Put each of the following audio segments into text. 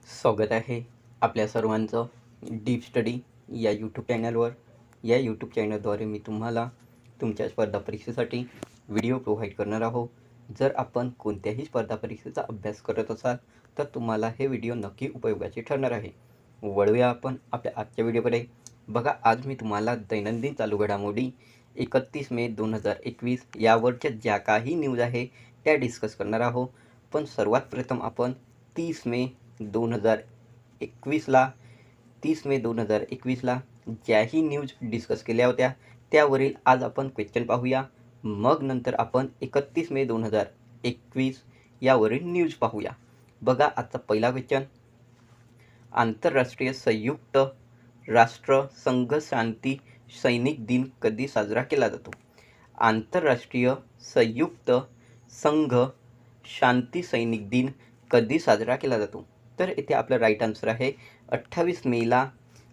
स्वागत आहे आपल्या सर्वांचं डीप स्टडी या यूट्यूब चॅनलवर. या यूट्यूब चॅनलद्वारे मी तुम्हाला तुमच्या स्पर्धा परीक्षेसाठी व्हिडिओ प्रोव्हाइड करणार आहोत. जर आपण कोणत्याही स्पर्धा परीक्षेचा अभ्यास करत असाल तर तुम्हाला हे व्हिडिओ नक्की उपयोगाचे ठरणार आहे. वळूया आपण आपल्या आजच्या व्हिडिओकडे. बघा, आज मी तुम्हाला दैनंदिन चालू घडामोडी 31 मे 2021 यावरच्या ज्या काही न्यूज आहे त्या डिस्कस करणार आहोत. पण सर्वात प्रथम आपण 30 मे 2021ला 2021ला ज्याही न्यूज डिस्कस केल्या होत्या त्यावरील आज आपण क्वेश्चन पाहूया. मग नंतर आपण 31 मे 2021 यावरील न्यूज पाहूया. बघा, आजचा पहिला क्वेश्चन, आंतरराष्ट्रीय संयुक्त राष्ट्र संघ शांती सैनिक दिन कधी साजरा केला जातो? आंतरराष्ट्रीय संयुक्त संघ शांती सैनिक दिन कधी साजरा केला जातो? तर इथे आपलं राईट आन्सर आहे 28 मेला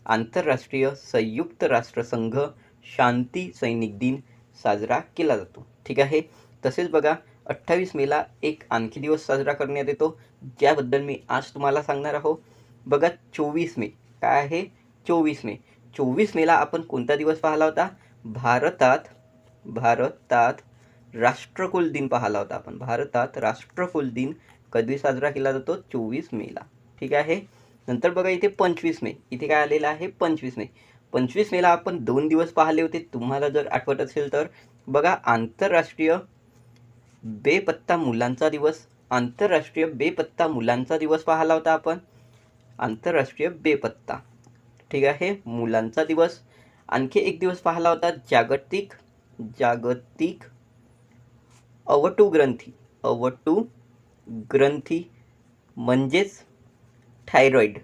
आंतरराष्ट्रीय संयुक्त राष्ट्रसंघ शांती सैनिक दिन साजरा केला जातो. ठीक आहे. तसेच बघा, 28 मेला एक आणखी दिवस साजरा करण्यात येतो ज्याबद्दल मी आज तुम्हाला सांगणार आहोत. बघा, 24 मे काय आहे? 24 मे. 24 मेला आपण कोणता दिवस पाहिला होता? भारतात राष्ट्रकुल दिन पाहिला होता आपण. भारतात राष्ट्रकुल दिन कधी साजरा केला जातो? 24 मेला. ठीक आहे. नंतर बघा, इथे 25 मे. इथे काय आलेलं आहे? 25 मे. 25 मेला आपण 2 दिवस पाहिले होते, तुम्हाला जर आठवत असेल तर. बघा, आंतरराष्ट्रीय बेपत्ता मुलांचा दिवस. आंतरराष्ट्रीय बेपत्ता मुलांचा दिवस पाहिला होता आपण. आंतरराष्ट्रीय बेपत्ता, ठीक आहे, मुलांचा दिवस. आणखी एक दिवस पाहिला होता जागतिक अवटु ग्रंथी म्हणजेच थायरॉइड.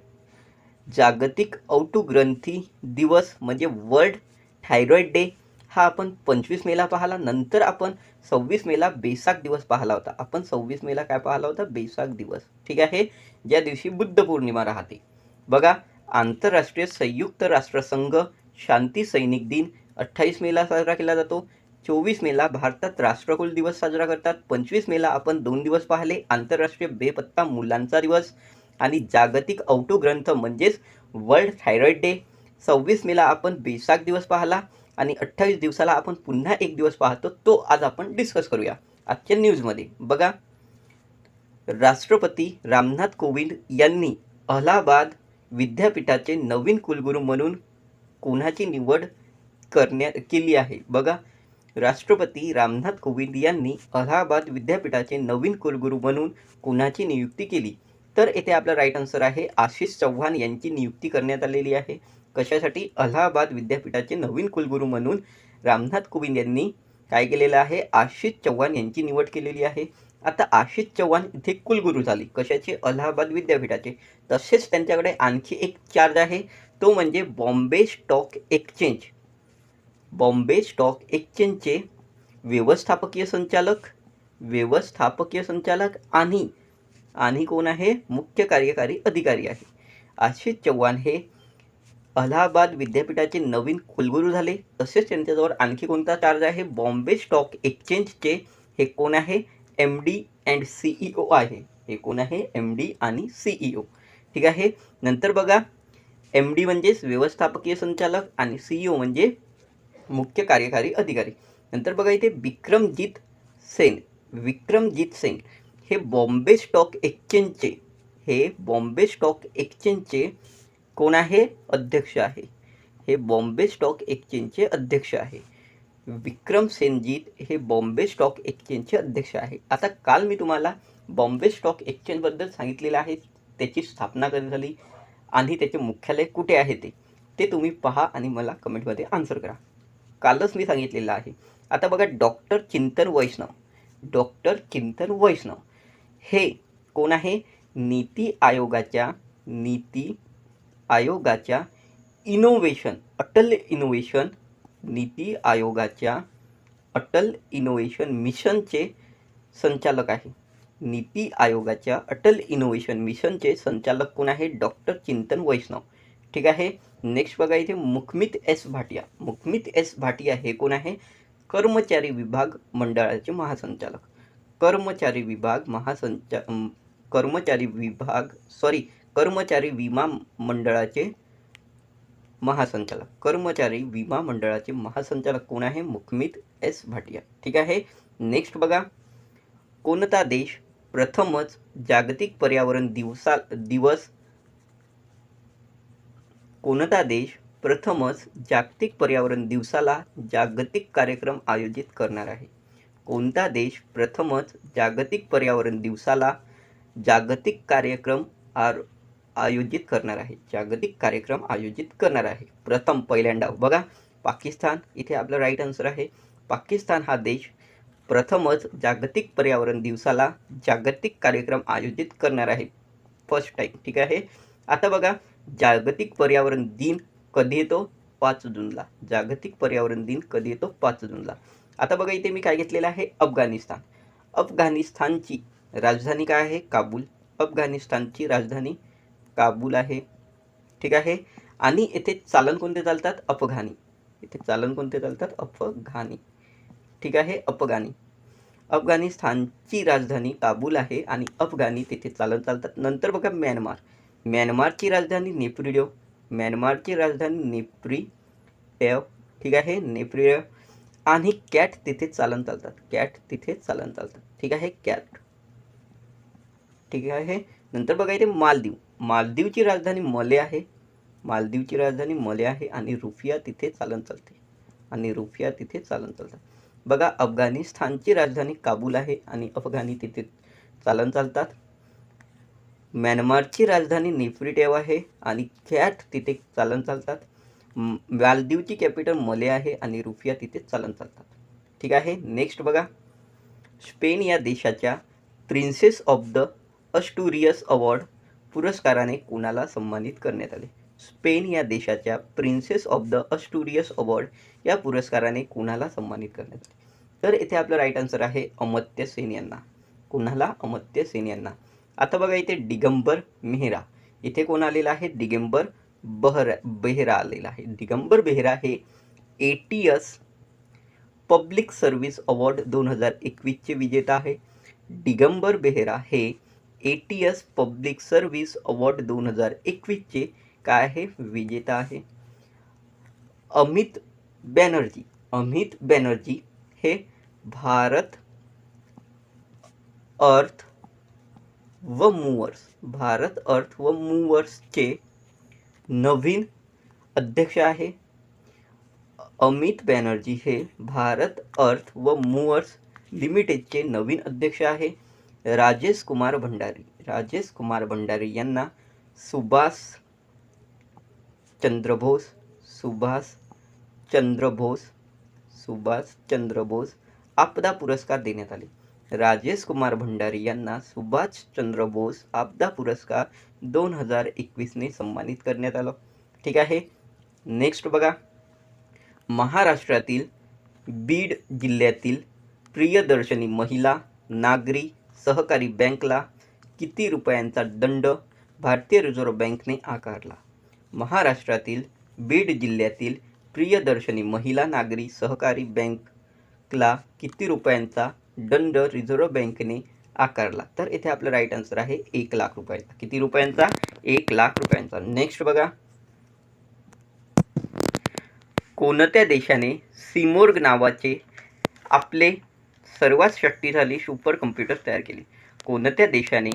जागतिक अवटु ग्रंथी दिवस म्हणजे वर्ल्ड थायरॉइड डे हा आपण 25 मेला पाहिला. नंतर आपण 26 मेला बैसाख दिवस पाहिला होता. आपण 26 मेला काय पाहिला होता? बैसाख दिवस. ठीक आहे, ज्या दिवशी बुद्ध पौर्णिमा राहते. बघा, आंतरराष्ट्रीय संयुक्त राष्ट्रसंघ शांती सैनिक दिन 28 मेला साजरा केला जातो. 24 मेला भारतात राष्ट्रकुल दिवस साजरा करतात. 25 मेला आपण 2 दिवस पाहिले, आंतरराष्ट्रीय बेपत्ता मुलांचा दिवस आणि जागतिक अवटु ग्रंथ म्हणजेच वर्ल्ड थायरॉइड डे. 26 मेला आपण बैसाख दिवस पाहिला आणि 28 दिवसाला आपण पुन्हा एक दिवस पाहतो, तो आज आपण डिस्कस करूया आजच्या न्यूजमध्ये. बघा, राष्ट्रपती रामनाथ कोविंद यांनी अलाहाबाद विद्यापीठाचे नवीन कुलगुरू म्हणून कोणाची निवड केली आहे? बघा, राष्ट्रपती रामनाथ कोविंद यांनी अलाहाबाद विद्यापीठाचे नवीन कुलगुरू म्हणून कोणाची नियुक्ती केली? तर येथे आपला राईट आन्सर आहे आशिष चव्हाण यांची नियुक्ती करण्यात आलेली आहे. कशासाठी? अलाहाबाद विद्यापीठाचे नवीन कुलगुरू म्हणून रामनाथ कोविंद यांनी काय केलेलं आहे? आशिष चव्हाण यांची निवड केलेली आहे. आता आशिष चव्हाण इथे कुलगुरू झाले. कशाचे? अलाहाबाद विद्यापीठाचे. तसेच त्यांच्याकडे आणखी एक चार्ज आहे, तो म्हणजे Bombay stock exchange. Bombay stock एक्सचेंजचे व्यवस्थापकीय संचालक आणि कोण आहे? मुख्य कार्यकारी अधिकारी आहे. आशिष चव्हाण हे अलाहाबाद विद्यापीठाचे नवीन कुलगुरू झाले. तसेच त्यांच्याजवळ आणखी कोणता चार्ज आहे? बॉम्बे स्टॉक एक्सचेंजचे हे कोण आहे? MD अँड CEO आहे. हे कोण आहे? MD आणि CEO. ठीक आहे. नंतर बघा, MD म्हणजेच व्यवस्थापकीय संचालक आणि CEO म्हणजे मुख्य कार्यकारी अधिकारी. नंतर बघा, इथे विक्रमजीत सेन हे बॉम्बे स्टॉक एक्सचेंजचे कोण आहे? अध्यक्ष आहे. हे बॉम्बे स्टॉक एक्सचेंजचे अध्यक्ष आहे. विक्रम सेनजीत हे बॉम्बे स्टॉक एक्सचेंजचे अध्यक्ष आहे. आता काल मी तुम्हाला बॉम्बे स्टॉक एक्सचेंजबद्दल सांगितलेलं आहे, त्याची स्थापना कधी झाली आणि त्याचे मुख्यालय कुठे आहे ते तुम्ही पहा आणि मला कमेंटमध्ये आन्सर करा. कालच मी सांगितलेलं आहे. आता बघा, डॉक्टर चिंतन वैष्णव हे कोण आहे? नीती आयोगाच्या अटल इनोव्हेशन मिशनचे संचालक आहे. नीती आयोगाच्या अटल इनोव्हेशन मिशनचे संचालक कोण आहे? डॉक्टर चिंतन वैष्णव. ठीक आहे. नेक्स्ट बघा, इथे मुखमित एस भाटिया हे कोण आहे? कर्मचारी विभाग मंडळाचे महासंचालक. कर्मचारी विमा मंडळाचे महासंचालक. कर्मचारी विमा मंडळाचे महासंचालक कोण आहे? मुखमित एस भाटिया. ठीक आहे. नेक्स्ट बघा, कोणता देश प्रथमच जागतिक पर्यावरण दिवस कोणता देश प्रथमच जागतिक पर्यावरण दिवसाला जागतिक कार्यक्रम आयोजित करणार आहे? कोणता देश प्रथमच जागतिक पर्यावरण दिवसाला जागतिक कार्यक्रम आयोजित करणार आहे? जागतिक कार्यक्रम आयोजित करणार आहे प्रथम, पहिल्यांदा. बघा, पाकिस्तान इथे आपलं राईट आन्सर आहे. पाकिस्तान हा देश प्रथमच जागतिक पर्यावरण दिवसाला जागतिक कार्यक्रम आयोजित करणार आहे, फर्स्ट टाइम. ठीक आहे. आता बघा, जागतिक पर्यावरण दिन कधी येतो? 5 जूनला. जागतिक पर्यावरण दिन कधी येतो? 5 जूनला. आता बघा, इथे मी काय घेतलेलं आहे? अफगाणिस्तान. अफगाणिस्तानची राजधानी काय आहे? काबूल. अफगाणिस्तानची राजधानी काबूल आहे. ठीक आहे. आणि येथे चालन कोणते चालतात? अफगाणी. इथे चालन कोणते चालतात? अफगाणी. ठीक आहे, अफगाणी. अफगाणिस्तानची राजधानी काबूल आहे आणि अफगाणी तिथे चालन चालतात. नंतर बघा, म्यानमार. म्यानमारची राजधानी नेप्रिडिओ. म्यानमारची राजधानी नेप्रिडिओ. ठीक आहे, नेप्रिडिओ. आणि कॅट तिथे चालन चालतात. कॅट तिथे चालन चालतात. ठीक आहे, कॅट. ठीक आहे. नंतर बघा, इथे मालदीव. मालदीवची राजधानी मले आहे. मालदीवची राजधानी मले आहे आणि रुफिया तिथे चालन चालते. आणि रुफिया तिथे चालन चालतात. बघा, अफगाणिस्तानची राजधानी काबूल आहे आणि अफगाणी तिथे चालन चालतात. म्यानमारची राजधानी नेफ्रिडिओ आहे आणि कॅट तिथे चालन चालतात. मालदीवची कॅपिटल मले आहे आणि रुफिया तिथे चालन चालतात. ठीक आहे. नेक्स्ट बघा, स्पेन या देशाच्या प्रिन्सेस ऑफ द अस्टुरियस अवॉर्ड पुरस्काराने कुणाला सन्मानित करण्यात आले? स्पेन या देशाच्या प्रिन्सेस ऑफ द अस्टुरियस अवॉर्ड या पुरस्काराने कुणाला सन्मानित करण्यात आले? तर इथे आपलं राईट आन्सर आहे अमर्त्य सेन यांना. कुणाला? अमर्त्य सेन यांना. आता बघा, इथे दिगंबर मेहरा. इथे कोण आलेला आहे? दिगंबर बेहरा आलेला आहे. दिगंबर बेहरा हे ATS पब्लिक सर्व्हिस अवॉर्ड 2021चे विजेता आहे. दिगंबर बेहरा हे ATS पब्लिक सर्व्हिस अवॉर्ड 2021चे काय आहे? विजेता आहे. अमित बॅनर्जी हे भारत अर्थ व मूव्हर्सचे नवीन अध्यक्ष आहे. अमित बॅनर्जी हे भारत अर्थ व मूव्हर्स लिमिटेडचे नवीन अध्यक्ष आहे. राजेश कुमार भंडारी यांना सुभाष चंद्र बोस आपदा पुरस्कार देण्यात आले. राजेश कुमार भंडारी यांना सुभाष चंद्र बोस आपदा पुरस्कार 2021ने सन्मानित करण्यात आलं. ठीक आहे. नेक्स्ट बघा, महाराष्ट्रातील बीड जिल्ह्यातील प्रियदर्शनी महिला नागरी सहकारी बँकला किती रुपयांचा दंड भारतीय रिझर्व्ह बँकेने आकारला? महाराष्ट्रातील बीड जिल्ह्यातील प्रियदर्शनी महिला नागरी सहकारी बँकला किती रुपयांचा दंड रिझर्व्ह बँकेने आकारला? तर इथे आपलं राईट आन्सर आहे 1 लाख रुपयांचा. किती रुपयांचा? 1 लाख रुपयांचा. नेक्स्ट बघा, कोणत्या देशाने सिमोर्ग नावाचे आपले सर्वात शक्तिशाली सुपर कम्प्युटर तयार केले? कोणत्या देशाने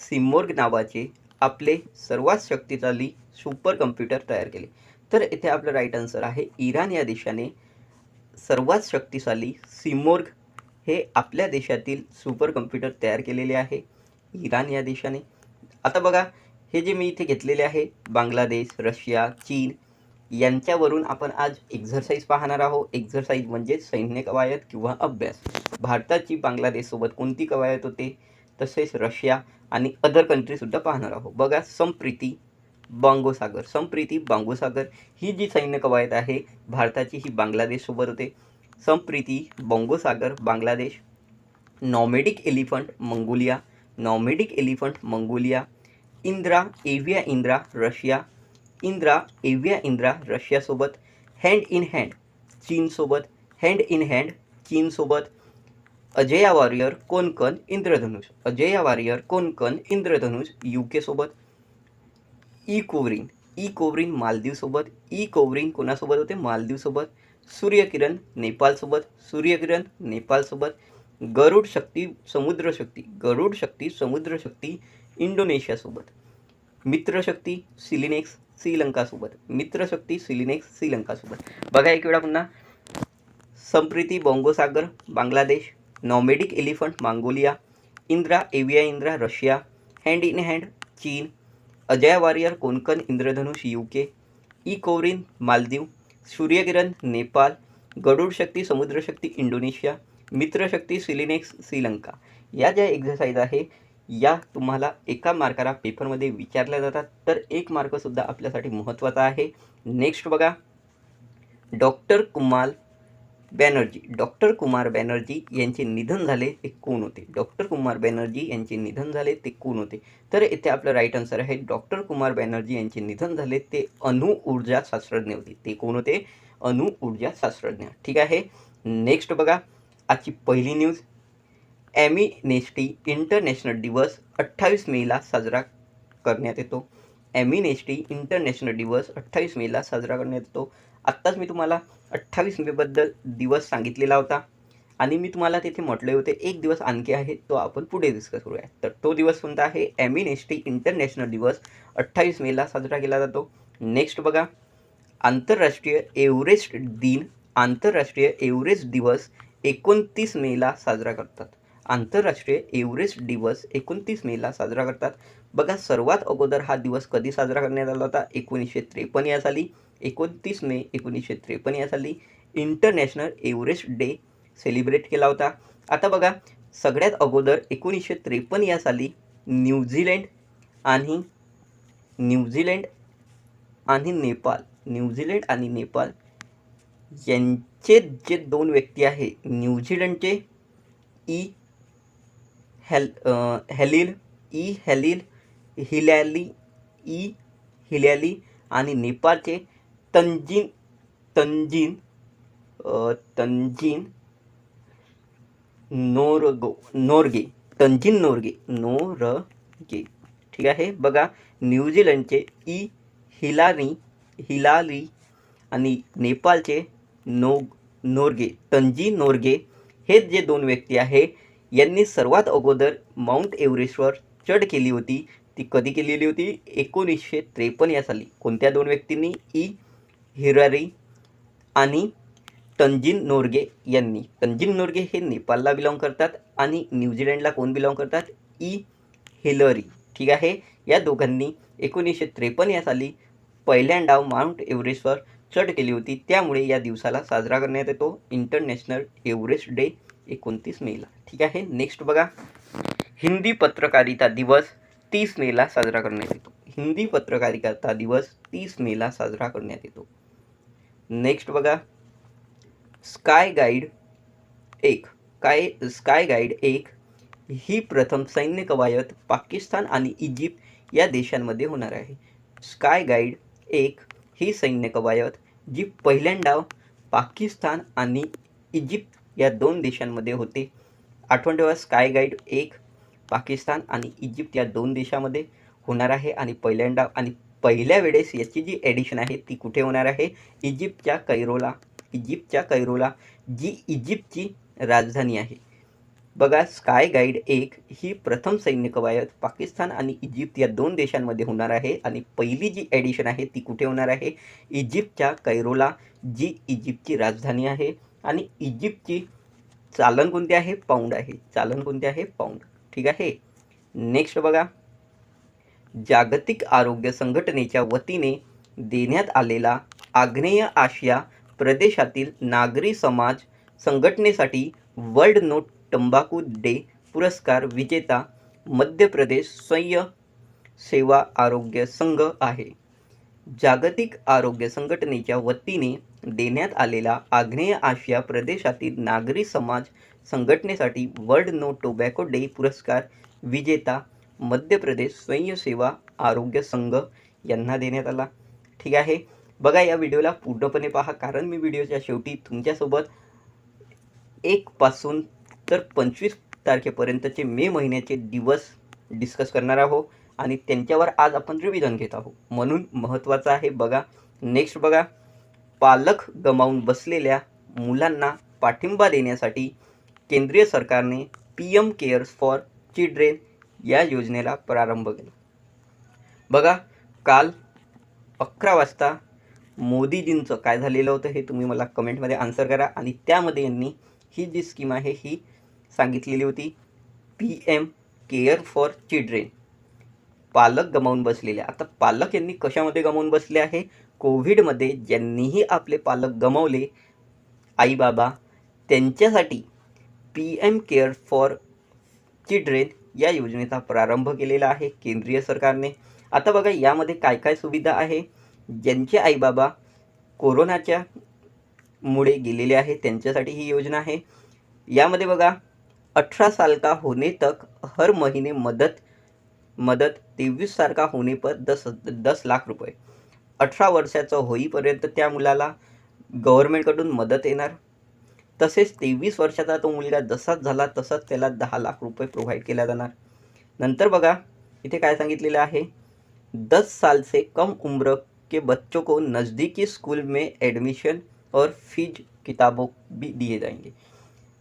सिमोर्ग नावाचे आपले सर्वात शक्तिशाली सुपर कम्प्युटर तयार केले? तर इथे आपलं राईट आन्सर आहे इराण या देशाने सर्वात शक्तिशाली सिमोर्ग हे आपल्या देशातील सुपर कम्प्युटर तयार केलेले आहे, इराण या देशाने. आता बघा, हे जे मी इथे घेतलेले आहे बांगलादेश, रशिया, चीन यांच्यावरून आपण आज एक्झरसाइज पाहणार आहोत. एक्झरसाइज म्हणजे सैन्य कवायत किंवा अभ्यास. भारताची बांगलादेशसोबत कोणती कवायत होते, तसेच रशिया आणि अदर कंट्रीसुद्धा पाहणार आहोत. बघा, संप्रीती बांगोसागर ही जी सैन्य कवायत आहे भारताची, ही बांगलादेशसोबत होते. Sampriti Bongosagar Bangladesh. Nomadic elephant Mongolia. Avia Indra रशियासोबत. हँड इन हँड चीनसोबत. अजया वॉरियर कोणकण इंद्रधनुष UK सोबत. ई कोवरिन मालदीवसोबत. ई कोवरिन कोणासोबत होते? मालदीवसोबत. सूर्यकिरण नेपाळसोबत. सूर्यकिरण नेपाळसोबत. गरुड शक्ती समुद्र शक्ती इंडोनेशियासोबत. मित्रशक्ती सिलिनेक्स श्रीलंकासोबत. मित्रशक्ती सिलिनेक्स श्रीलंकासोबत. बघा एक वेळा पुन्हा. Sampriti Bongosagar Bangladesh. Nomadic elephant Mongolia. Indra Avia Indra Russia. Hand in hand चीन. Ajay warrior Konkan Indradhanush UK. Ekuverin Maldives. Suryakiran Nepal. Garuda Shakti Samudrashakti Indonesia. Mitrashakti SLINEX Sri Lanka. या ज्या एक्झरसाईज आहे या तुम्हाला एका मार्काला पेपरमध्ये विचारल्या जातात, तर 1 मार्कसुद्धा आपल्यासाठी महत्त्वाचा आहे. नेक्स्ट बघा. डॉक्टर कुमार बॅनर्जी यांचे निधन झाले ते कोण होते? डॉक्टर कुमार बॅनर्जी यांचे निधन झाले ते कोण होते? तर इथे आपलं राईट आन्सर आहे डॉक्टर कुमार बॅनर्जी यांचे निधन झाले ते अणु ऊर्जा शास्त्रज्ञ होते. ते कोण होते? अणु ऊर्जा शास्त्रज्ञ. ठीक आहे. नेक्स्ट बघा. आजची पहिली न्यूज. ॲम्नेस्टी इंटरनॅशनल दिवस 28 मेला साजरा करण्यात येतो. ॲम्नेस्टी इंटरनॅशनल दिवस 28 मेला साजरा करण्यात येतो. आत्ताच मी तुम्हाला 28 मेबद्दल दिवस सांगितलेला होता आणि मी तुम्हाला तिथे म्हटले होते एक दिवस आणखी आहे, तो आपण पुढे डिस्कस करूया. तर तो दिवस कोणता आहे? ॲम्नेस्टी इंटरनॅशनल दिवस 28 मेला साजरा केला जातो. नेक्स्ट बघा. आंतरराष्ट्रीय एव्हरेस्ट दिवस 29 मेला साजरा करतात. आंतरराष्ट्रीय एव्हरेस्ट दिवस 29 मेला साजरा करतात. बघा सर्वात अगोदर हा दिवस कधी साजरा करण्यात आला होता? 1953 या साली. 29 मे 1953 या साली इंटरनॅशनल एव्हरेस्ट डे सेलिब्रेट केला होता. आता बघा सगळ्यात अगोदर 1953 या साली न्यूझीलंड आणि नेपाळ यांचे जे 2 व्यक्ती आहे, न्यूझीलंडचे हिलाली आणि नेपाळचे तंजीन नोर्गे. ठीक आहे. बघा न्यूझीलंडचे हिलाली आणि नेपाळचे तंजीन नोर्गे हे जे 2 व्यक्ती आहे यांनी सर्वात अगोदर माउंट एव्हरेस्टवर चढ केली होती. ती कधी केलेली होती? 1953 या साली. कोणत्या 2 व्यक्तींनी? हिलारी आणि तंजीन नोर्गे यांनी. तंजीन नोर्गे हे नेपाळला बिलॉंग करतात आणि न्यूझीलंडला कोण बिलॉंग करतात? हिलरी. ठीक आहे. या दोघांनी 1953 या साली पहिल्यांदा माउंट एव्हरेस्टवर चढ केली होती. त्यामुळे या दिवसाला साजरा करण्यात येतो इंटरनॅशनल एव्हरेस्ट डे 29 मेला. ठीक आहे. नेक्स्ट बघा. हिंदी पत्रकारिता दिवस 30 मेला साजरा करण्यात येतो. हिंदी पत्रकारिता दिवस 30 मेला साजरा करण्यात येतो. नेक्स्ट बघा. स्काय गाईड 1 ही प्रथम सैन्य कवायत पाकिस्तान आणि इजिप्त या देशांमध्ये होणार आहे. स्काय गाईड 1 ही सैन्य कवायत जी पहिल्यांदा पाकिस्तान आणि इजिप्त या 2 देशांमध्ये होते. आठवण ठेवा. स्काय गाईड 1 पाकिस्तान आणि इजिप्त या 2 देशामध्ये होणार आहे आणि पहिल्या वेळेस याची जी एडिशन आहे ती कुठे होणार आहे? इजिप्तच्या कैरोला जी इजिप्तची राजधानी आहे. बघा स्काय गाईड 1 ही प्रथम सैन्य कवायत पाकिस्तान आणि इजिप्त या 2 देशांमध्ये होणार आहे आणि पहिली जी एडिशन आहे ती कुठे होणार आहे? इजिप्तच्या कैरोला जी इजिप्तची राजधानी आहे आणि इजिप्तची चालन कोणते आहे? पाऊंड आहे. पाऊंड. ठीक आहे. नेक्स्ट बघा. जागतिक आरोग्य संघटनेच्या वतीने देण्यात आलेला आग्नेय आशिया प्रदेशातील नागरी समाज संघटनेसाठी वर्ल्ड नो तंबाखू डे पुरस्कार विजेता मध्य प्रदेश स्वयं सेवा आरोग्य संघ आहे. जागतिक आरोग्य संघटनेच्या वतीने देण्यात आलेला आग्नेय आशिया प्रदेशातील नागरी समाज संघटनेसाठी वर्ल्ड नो टोबॅको डे पुरस्कार विजेता मध्य प्रदेश स्वयंसेवा आरोग्य संघ यांना देण्यात आला. ठीक आहे. बघा या व्हिडिओला पूर्णपणे पहा, कारण मी व्हिडिओच्या शेवटी तुमच्यासोबत 1 पासून तर 25 तारखेपर्यंतचे मे महिन्याचे दिवस डिस्कस करणार आहोत आणि त्यांच्यावर आज आपण रिव्हिजन घेत आहोत, म्हणून महत्त्वाचं आहे. बघा नेक्स्ट बघा, पालक गमावून बसलेल्या मुलांना पाठिंबा देण्यासाठी केंद्रीय सरकारने PM केअर्स फॉर चिल्ड्रेन या योजनेला प्रारंभ केला. बघा काल 11 वाजता मोदीजींचं काय झालेलं होतं हे तुम्ही मला कमेंटमध्ये आन्सर करा. आणि त्यामध्ये यांनी ही जी स्कीम आहे ही सांगितलेली होती, PM केअर फॉर चिल्ड्रेन. पालक गमावून बसलेले, आता पालक यांनी कशामध्ये गमावून बसले आहे? कोविडमध्ये ज्यांनीही आपले पालक गमावले, आई बाबा, त्यांच्यासाठी PM केअर फॉर चिल्ड्रेन या योजनेचा प्रारंभ केलेला आहे केंद्रीय सरकारने. आता बघा यामध्ये काय काय सुविधा आहे. ज्यांचे आई बाबा कोरोनाच्या मुळे गेलेले आहे त्यांच्यासाठी ही योजना आहे. यामध्ये बघा 18 साल का होने तक हर महीने मदत 23 साल का होने पर 10 लाख रुपये. 18 वर्षाचं होईपर्यंत त्या मुलाला गव्हर्नमेंटकडून मदत येणार. तसेच 23 वर्षाचा तो मुलगा जसाच झाला तसाच त्याला 10 लाख रुपये प्रोव्हाइड केला जाणार. नंतर बघा इथे काय सांगितलेलं आहे, 10 साल से कम उम्र के बच्चों को नज़दीकी स्कूल में एडमिशन और फीज किताबों भी दिए जाएंगे.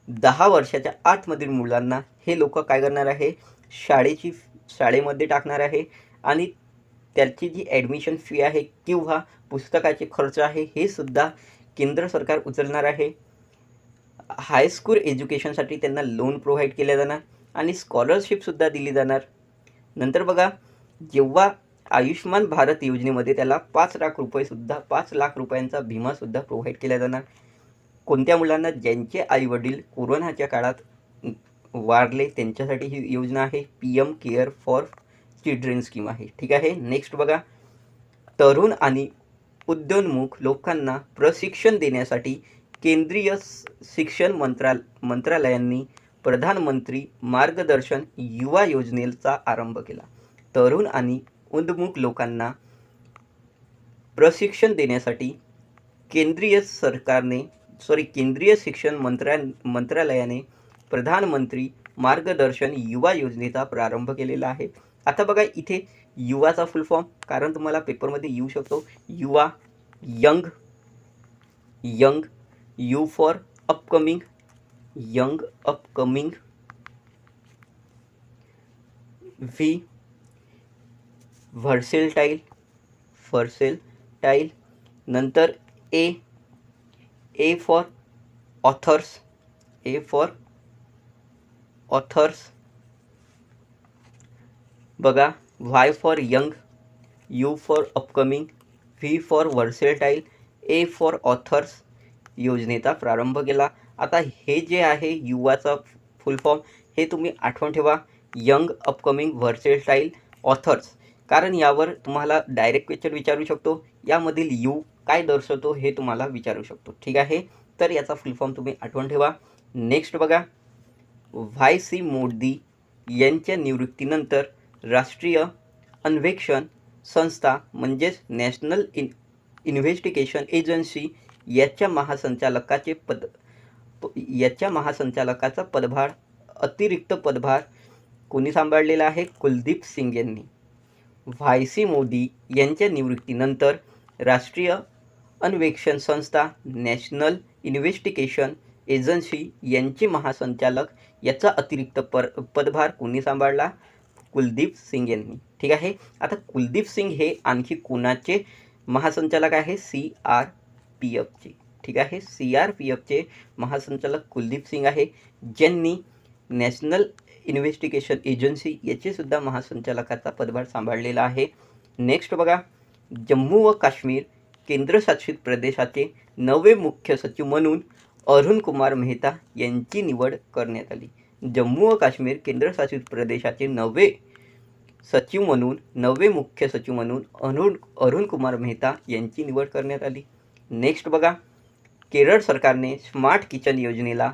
10 वर्षाच्या आतमधील मुलांना हे लोक काय करणार आहे, शाळेमध्ये टाकणार आहे आणि त्याची जी ॲडमिशन फी आहे किंवा पुस्तकाचे खर्च आहे हे सुद्धा केंद्र सरकार उचलणार आहे. हायस्कूल एज्युकेशनसाठी त्यांना लोन प्रोव्हाइड केले जाणार आणि स्कॉलरशिपसुद्धा दिली जाणार. नंतर बघा जेव्हा आयुष्यमान भारत योजनेमध्ये त्याला 5 लाख रुपयांचा विमासुद्धा प्रोव्हाइड केला जाणार. कोणत्या मुलांना? ज्यांचे आईवडील कोरोनाच्या काळात वारले त्यांच्यासाठी ही योजना आहे. PM care for children scheme आहे. ठीक आहे. नेक्स्ट बघा, तरुण आणि उद्योन्मुख लोकांना प्रशिक्षण देण्यासाठी केंद्रीय शिक्षण मंत्रालयाने प्रधानमंत्री मार्गदर्शन युवा योजनेचा आरंभ केला. तरुण आणि उद्योन्मुख लोकांना प्रशिक्षण देण्यासाठी केंद्रीय शिक्षण मंत्रालयाने प्रधानमंत्री मार्गदर्शन युवा योजनेचा प्रारंभ केलेला आहे. आता बघा इथे युवाचा फुल फॉर्म, कारण तुम्हाला पेपरमध्ये येऊ शकतो, युवा, young, U for upcoming, young upcoming, V versatile, नंतर ए फॉर ऑथर्स, बघा Y for young, U for upcoming, V for versatile, A for authors योजनेचा प्रारंभ केला. आता हे जे आहे युवाचा फुल फॉर्म हे तुम्ही आठवण ठेवा, यंग, अपकमिंग, व्हर्सेटाईल, ऑथर्स, कारण यावर तुम्हाला डायरेक्ट क्वेश्चन विचारू शकतो. यामधील यू काय दर्शवतो हे तुम्हाला विचारू शकतो. ठीक आहे, तर याचा फुल फॉर्म तुम्ही आठवण ठेवा. नेक्स्ट बघा, व्हाय.सी. मोदी यांच्या निवृत्तीनंतर राष्ट्रीय अन्वेषण संस्था म्हणजेच नॅशनल इन्व्हेस्टिगेशन एजन्सी याच्या महासंचालकाचा अतिरिक्त पदभार कोणी सांभाळलेला आहे? कुलदीप सिंग यांनी. व्हाय.सी. मोदी यांच्या निवृत्तीनंतर राष्ट्रीय अन्वेषण संस्था नॅशनल इन्व्हेस्टिगेशन एजन्सी यांचे महासंचालक याचा अतिरिक्त पदभार कोणी सांभाळला? कुलदीप सिंग यांनी. ठीक आहे. आता कुलदीप सिंग हे आणखी कोणाचे महासंचालक आहे? CRPFचे. ठीक आहे, CRPFचे महासंचालक कुलदीप सिंग आहे, ज्यांनी नॅशनल इन्व्हेस्टिगेशन एजन्सी याचे सुद्धा महासंचालकाचा पदभार सांभाळलेला आहे. नेक्स्ट बघा, जम्मू व काश्मीर केंद्रशासित प्रदेशाचे नवे मुख्य सचिव म्हणून अरुण कुमार मेहता यांची निवड करण्यात आली. जम्मू व काश्मीर केंद्रशासित प्रदेशाचे नवे मुख्य सचिव म्हणून अरुण कुमार मेहता यांची निवड करण्यात आली. नेक्स्ट बघा, केरळ सरकारने स्मार्ट किचन योजनेला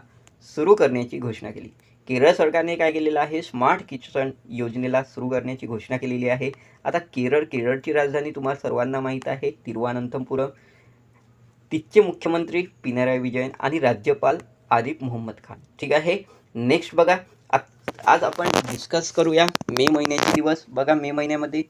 सुरू करण्याची घोषणा केली. केरळ सरकारने काय केलेलं आहे? स्मार्ट किचन योजनेला सुरू करण्याची घोषणा केलेली आहे. आता केरळची राजधानी तुम्हाला सर्वांना माहीत आहे, तिरुवनंतपुरम. तिथचे मुख्यमंत्री पिनराई विजयन आणि राज्यपाल आरिफ मोहम्मद खान. ठीक आहे. नेक्स्ट बघा, आज आपण डिस्कस करूया मे महिन्याचे दिवस. बघा, मे महिन्यामध्ये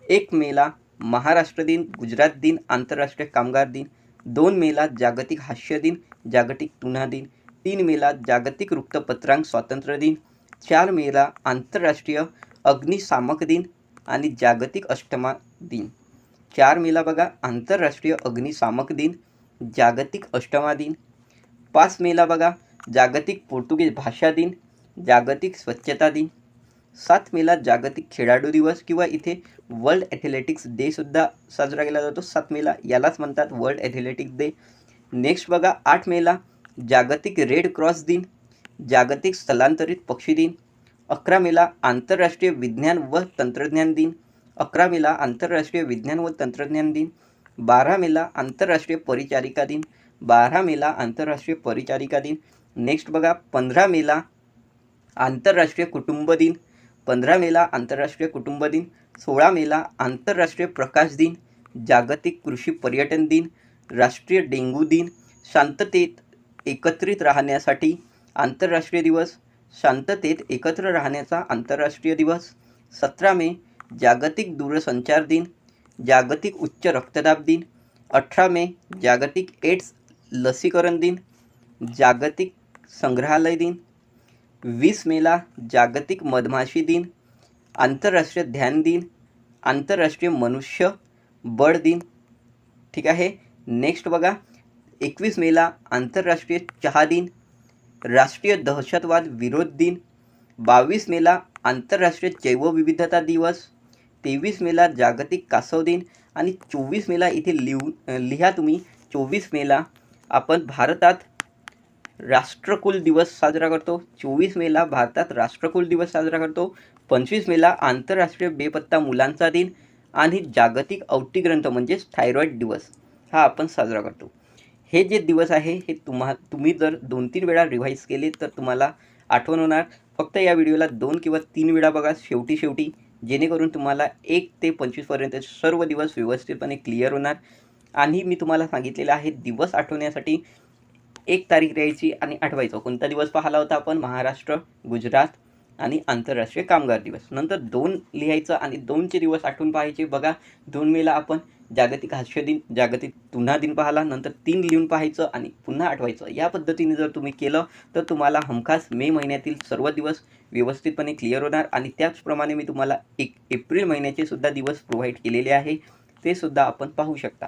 1 मेला महाराष्ट्र दिन, गुजरात दिन, आंतरराष्ट्रीय कामगार दिन. 2 मेला जागतिक हास्य दिन, जागतिक तुना दिन. 3 मेला जागतिक वृत्तपत्रांक स्वातंत्र्य दिन. 4 मेला आंतरराष्ट्रीय अग्निशामक दिन आणि जागतिक अष्टमा दिन. 4 मेला बघा आंतरराष्ट्रीय अग्निशामक दिन, जागतिक अष्टमा दिन. 5 मेला बघा जागतिक पोर्तुगीज भाषा दिन, जागतिक स्वच्छता दिन. 7 मेला जागतिक खेळाडू दिवस किंवा इथे वर्ल्ड ॲथलेटिक्स डे सुद्धा साजरा केला जातो. 7 मेला यालाच म्हणतात वर्ल्ड ॲथलेटिक्स डे. नेक्स्ट बघा 8 मेला जागतिक रेड क्रॉस दिन, जागतिक स्थलांतरित पक्षी दिन. 11 मेला आंतरराष्ट्रीय विज्ञान व तंत्रज्ञान दिन, 11 मेला आंतरराष्ट्रीय विज्ञान व तंत्रज्ञान दिन. 12 मेला आंतरराष्ट्रीय परिचारिका दिन, 12 मेला आंतरराष्ट्रीय परिचारिका दिन. नेक्स्ट बघा 15 मेला आंतरराष्ट्रीय कुटुंब दिन, 15 मेला आंतरराष्ट्रीय कुटुंब दिन. 16 मेला आंतरराष्ट्रीय प्रकाश दिन, जागतिक कृषी पर्यटन दिन, राष्ट्रीय डेंग्यू दिन. शांततेत एकत्रित राहण्यासाठी आंतरराष्ट्रीय दिवस, शांततेत एकत्र राहण्याचा आंतरराष्ट्रीय दिवस. 17 मे जागतिक दूरसंचार दिन, जागतिक उच्च रक्तदाब दिन. 18 मे जागतिक एड्स लसीकरण दिन, जागतिक संग्रहालय दिन. 20 मेला जागतिक मधमाशी दिन, आंतरराष्ट्रीय ध्यान दिन, आंतरराष्ट्रीय मनुष्य बळ दिन. ठीक आहे. नेक्स्ट बघा 21 मेला आंतरराष्ट्रीय चहा दिन, राष्ट्रीय दहशतवाद विरोध दिन. 22 मेला आंतरराष्ट्रीय जैवविविधता दिवस. 23 मेला जागतिक कासव दिन आणि 24 मेला इथे लिहा तुम्ही. 24 मेला आपण भारतात राष्ट्रकुल दिवस साजरा करतो. 24 मेला भारतात राष्ट्रकुल दिवस साजरा करतो. 25 मेला आंतरराष्ट्रीय बेपत्ता मुलांचा दिन आणि जागतिक औटीग्रंथ म्हणजेच थायरॉईड दिवस हा आपण साजरा करतो. हे जे दिवस आहे हे तुम्ही जर 2-3 वेळा रिवाईज केले तर तुम्हाला आठवण होणार. फक्त या व्हिडिओला 2 किंवा 3 वेळा बघा शेवटी, जेणेकरून तुम्हाला 1 ते 25पर्यंत सर्व दिवस व्यवस्थितपणे क्लिअर होणार. आणि मी तुम्हाला सांगितलेलं आहे दिवस आठवण्यासाठी 1 तारीख द्यायची आणि आठवायचं. कोणता दिवस पाहिला होता आपण? महाराष्ट्र, गुजरात आणि आंतरराष्ट्रीय कामगार दिवस. नंतर 2 लिहायचं आणि 2चे दिवस आठवून पाहायचे. बघा 2 मेला आपण जागतिक हास्य दिन, जागतिक तुना दिन पाहिला. नंतर 3 लिहून पाहायचं आणि पुन्हा आठवायचं. या पद्धतीने जर तुम्ही केलं तर तुम्हाला हमखास मे महिन्यातील सर्व दिवस व्यवस्थितपणे क्लिअर होणार. आणि त्याचप्रमाणे मी तुम्हाला 1 एप्रिल महिन्याचे सुद्धा दिवस प्रोव्हाइड केलेले आहे, ते सुद्धा आपण पाहू शकता.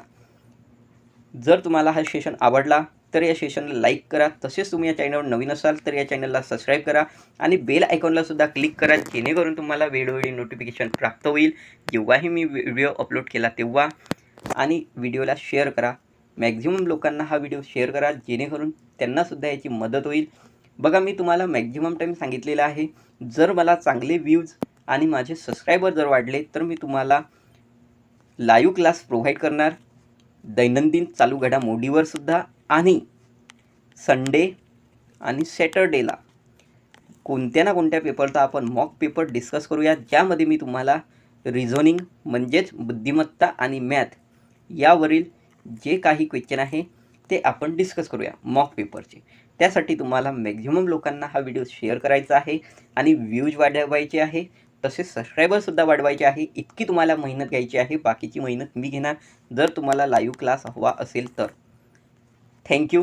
जर तुम्हाला हा सेशन आवडला तर या सेशनला लाईक करा. तसेच तुम्ही या चॅनलवर नवीन असाल तर या चॅनलला सबस्क्राईब करा आणि बेल आयकॉनला सुद्धा क्लिक करा, जेणेकरून तुम्हाला वेळोवेळी नोटिफिकेशन प्राप्त होईल जेव्हाही मी व्हिडिओ अपलोड केला तेव्हा. आणि व्हिडिओला शेअर करा. मॅक्झिमम लोकांना हा व्हिडिओ शेअर करा, जेणेकरून त्यांनासुद्धा याची मदत होईल. बघा मी तुम्हाला मॅक्झिमम टाईम सांगितलेलं आहे, जर मला चांगले व्ह्यूज आणि माझे सबस्क्रायबर जर वाढले तर मी तुम्हाला लाईव्ह क्लास प्रोव्हाइड करणार, दैनंदिन चालू घडामोडीवर सुद्धा. आणि संडे आणि सॅटर्डेला कोणत्या ना कोणत्या पेपरचा आपण मॉक पेपर डिस्कस करूया, ज्यामध्ये मी तुम्हाला रिझनिंग म्हणजेच बुद्धिमत्ता आणि मॅथ यावरील जे काही क्वेश्चन आहे ते आपण डिस्कस करूया मॉक पेपरचे. त्यासाठी तुम्हाला मॅक्झिमम लोकांना हा व्हिडिओ शेअर करायचा आहे आणि व्ह्यूज वाढवायचे आहे, तसेच सबस्क्रायबरसुद्धा वाढवायचे आहे. इतकी तुम्हाला मेहनत घ्यायची आहे, बाकीची मेहनत मी घेणार जर तुम्हाला लाईव्ह क्लास हवा असेल तर. थँक्यू.